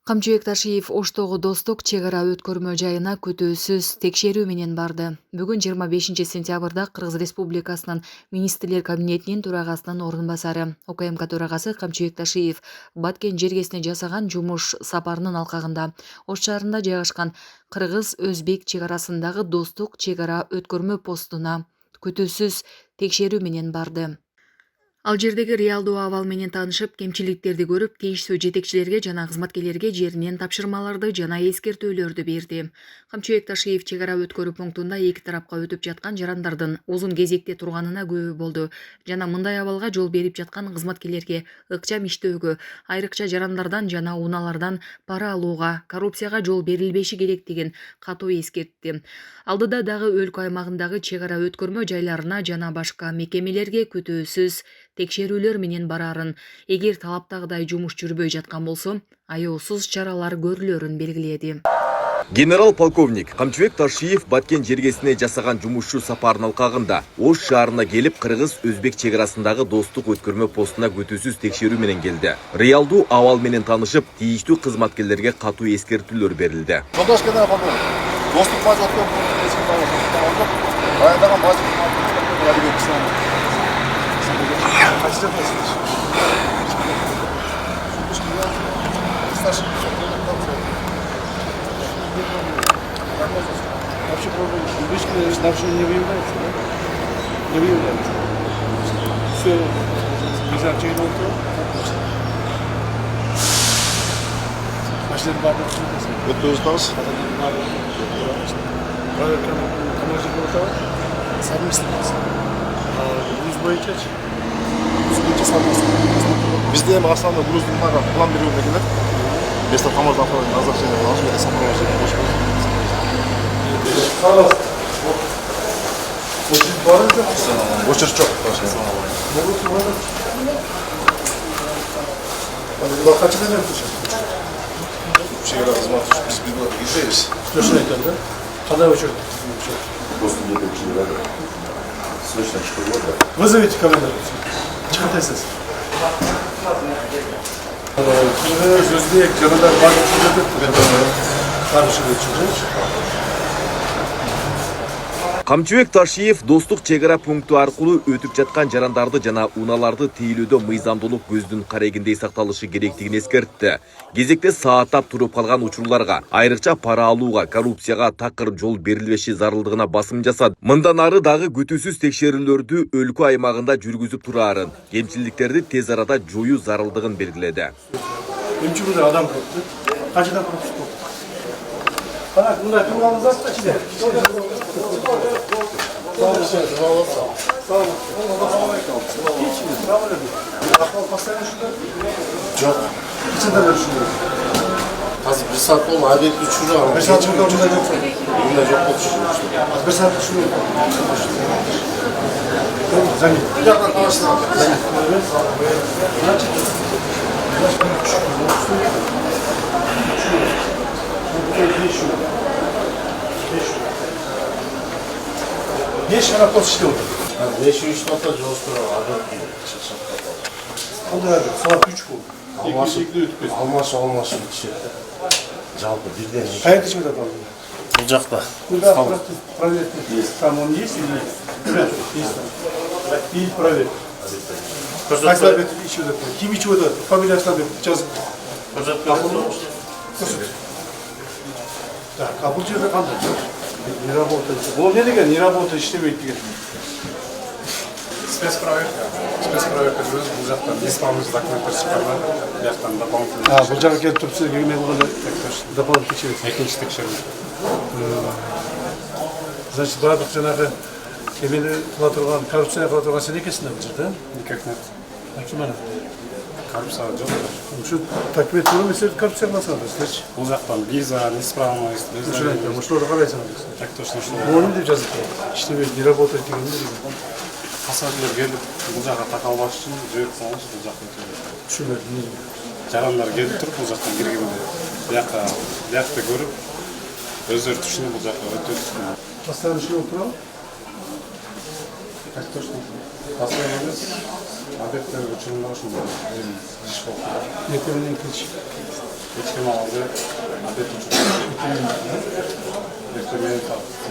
Камчыбек Ташиев Оштогу Достук чек ара өткөрмө жайына күтүүсүз текшерүү менен барды. Бүгүн 25 сентябрда Кыргыз Республикасынын Министрлер кабинетинин төрагасынын орун басары ОКМК төрагасы Камчыбек Ташиев Баткен жергесине жасаган жумуш сапарынын алкагында Ош шаарында жайгашкан Кыргыз-Өзбек чек арасындагы Достук чек ара өткөрмө постуна күтүүсүз текшерүү менен барды. Ал жердеги реалдуу абал менен таанышып, кемчиликтерди көрүп, тийиштүү жетекчилерге жана кызматкерлерге жеринен тапшырмаларды жана эскертүүлөрдү берди. Камчыбек Ташиев чек ара өткөрүү пунктунда эки тарапка өтүп жаткан жарандардын узун кезекте турганына күбө болду жана мындай абалга жол берип жаткан кызматкерлерге ыкчам иштөөгө, айрыкча жарандардан жана унаалардан пара алууга, коррупцияга жол берилбеши керектигин катуу эскертти. Алдыда дагы өлкө аймагындагы чек ара өткөрмө жайларына жана башка мекемелерге күтүүсүз текшерүүлөр менен барарын, эгер талаптагыдай жумуш жүрбөй жаткан болсо, аяосуз чаралар көрүлөрүн белгиледи. Генерал-полковник Камчыбек Ташиев Баткен жергесине жасаган жумушчу сапарынын алкагында Ош шаарына келип, Кыргыз-Өзбек чек арасындагы Достук өткөрмө постуна күтүүсүз текшерүү менен келди. Реалдуу абал менен таанышып, тийиштүү кызматкерлерге катуу эскертүүлөр берилди. Жолдош генерал-полковник, Достук база өткөрүп, баяндаган база Вообще нарушение не выявляется, да? Не выявляется. Все без очередного труда. Машина бабы. Это тоже осталось? Проверка таможенного портала? Совместно. Груз боюнча? Bizde hem aslında груз numara plan veriyor dediler. Biz de taможенного портала назначение должны это сопровождение başlıyor. Хорошо. Очень барынca. Очередь çok. Burada kaç tane yapıyorsun? Bir şey разматываешь, biz bir burada gideriz. Что это, да? Когда очередь? Просто не такие, да? Срочно что-то. Вызовите команду. Çıkartayız. Özbek canılar var çıkacak. Karışık çıkacak. Камчыбек Ташиев Достук чек ара пункту аркылуу өтүп жаткан жарандарды жана унааларды тейлөөдө мыйзамдуулук көздүн карегиндей сакталышы керектигин эскертти. Кезекте сааттап туруп калган учурларга, айрыкча пара алууга, коррупцияга такыр жол берилбеши зарылдыгына басым жасады. Мындан ары дагы күтүүсүз текшерүүлөрдү өлкө аймагында жүргүзүп турарын, кемчиликтерди тез арада жоюу зарылдыгын белгиледи. Эмчи адам болупту. Качадан болупту? Кана мындай турганыңыз качыда? Жоқ. Қашанда жүрсіңдер? Қазір бір сағат болды, обед жүрді. Bir saat жүрді, онда жоқ. Онда жоқ болды жүрді. Bir saat жүрді. Зани. Bir жақtan қалашына. Beş tane post işte oldu. 5-3 nokta coşturan adet gibi çıkacak. Onda abi saat 3 oldu. Alması içi. Жалпы birden. Hayat içmedi adam. Бұл жақта. Куда проверь? Есть. Там он есть или нет? Есть. И проверь. Қайсылар бет içiyor da. Kim içiyor da? Фамилиясына бет жазып. Так, а бұл жерде қандай? Не работает. Ол не деген? Не работает, işlemейді деген. Спецпроверка жүргізіп, бұл жақтан исправность документтер шыққаннан, бұл жақтан дополнительный. Бұл жаққа келіп тұрып сізге келмей болғанда дополнительный тексересіз. Екінші тексеру. Значит, барлық жаңағы кемені қыла тұрған, коррупцияны қыла тұрған сен екенсің бұл жерде? Никак нет. Кім ана? Коррупция жоқ. Şu takip etmiyorum mesela коррупция қыласың да, Бұл жақтан виза, неисправность, что қарайсың? так точно что. Оны деп жазып тұр. İşlemейді, не работает деген не деген. Пассажирлер келіп, бұл жаққа тақалбаш үшін жіберіп салыңыз, бұл жаққа өтеді. Түсінбедім. Жарандар келіп тұрып, бұл жақтан кіргенде, бұяқты көріп, өздері түшініп бұл жаққа өтеді. Постоянно şey oturalım. Так точно. Последний раз объекттер учурунда ошондой иш болду. Эки менен кеч. Кечке алды объект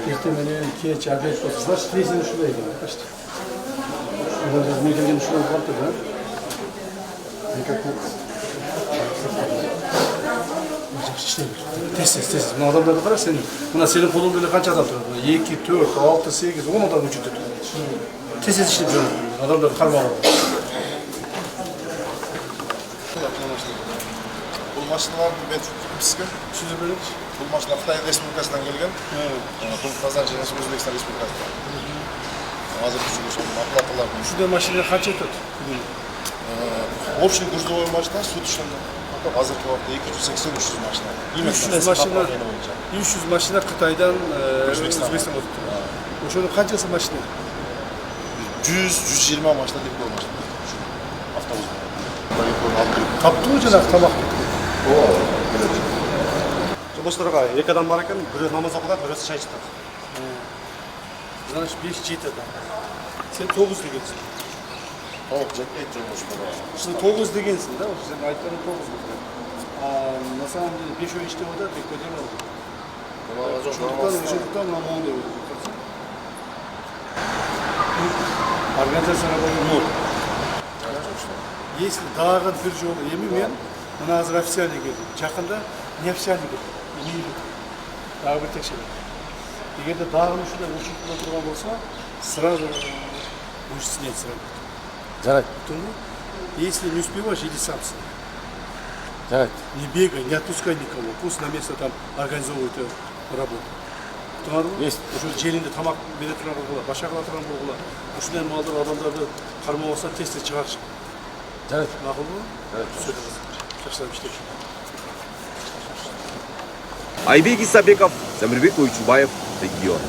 Ertesi menüye ikiye çarpık olsa stresini şuraya gidiyor. İşte. Burada mekanın şuraya kalktı da. İşte tez. Bu adamlarda kadar senin. Buna senin kolun böyle kaç adam tutuyor? 2, 4, 6, 8, 10 adam vücut tutuyor. Tez işte diyorum. Adamlar karma var. Бұл машиналардың бәрі піскен. Бұл машина Қытай Республикасынан келген. Бұл Қазан және Өзбекстан Республикасынан. Қазір жүзге сол оплаталар. Şurada makine kaç etedi? Общий грузовой машина сот үшін қазіргі уақытта 280-300 машина. 300 машина. 300 машина Kıtay'dan Özbekistan'a gitti. Şunun kaçası makine? 100-120 машина деп қойған машина. Автобус. Kaptı mı cenab tabak? Жолдошторго эки адам бар экен, бирөө намаз окуп атат, бирөөсү чай ичип атат. Значит 5-7 adam. Sen 9 degensin. Толық жетпейді жолдоштар. Şimdi 9 degensin da, sen aytқан 9 degensin. А на самом деле 5 ой иштеп атат, бек көтөрүп алды. Ошондуктан мына моундай болду. Организация работает ноль. Если дагы бир жолу эми мен мына азыр официальный келдим. Жакында неофициальный келдим. Дагы бир текшерем. Эгерде дагы ушундай учуктура турган болсо, сразу мышцы снять сразу. Жарайт. Если не успеваешь, иди сам с ним. Жарайт. Не бегай, не отпускай никого. Пусть на место там организовывают работу. Есть. Уже желинде тамак бере турган болгула, башка кыла турган болгула. Ушундай малдар адамдарды кармабаса тез чыгарыш. Жарайт. Макулбу? Жакшылап иштеп. Айбек Исабеков, Замирбек Ойчубаев, Регион.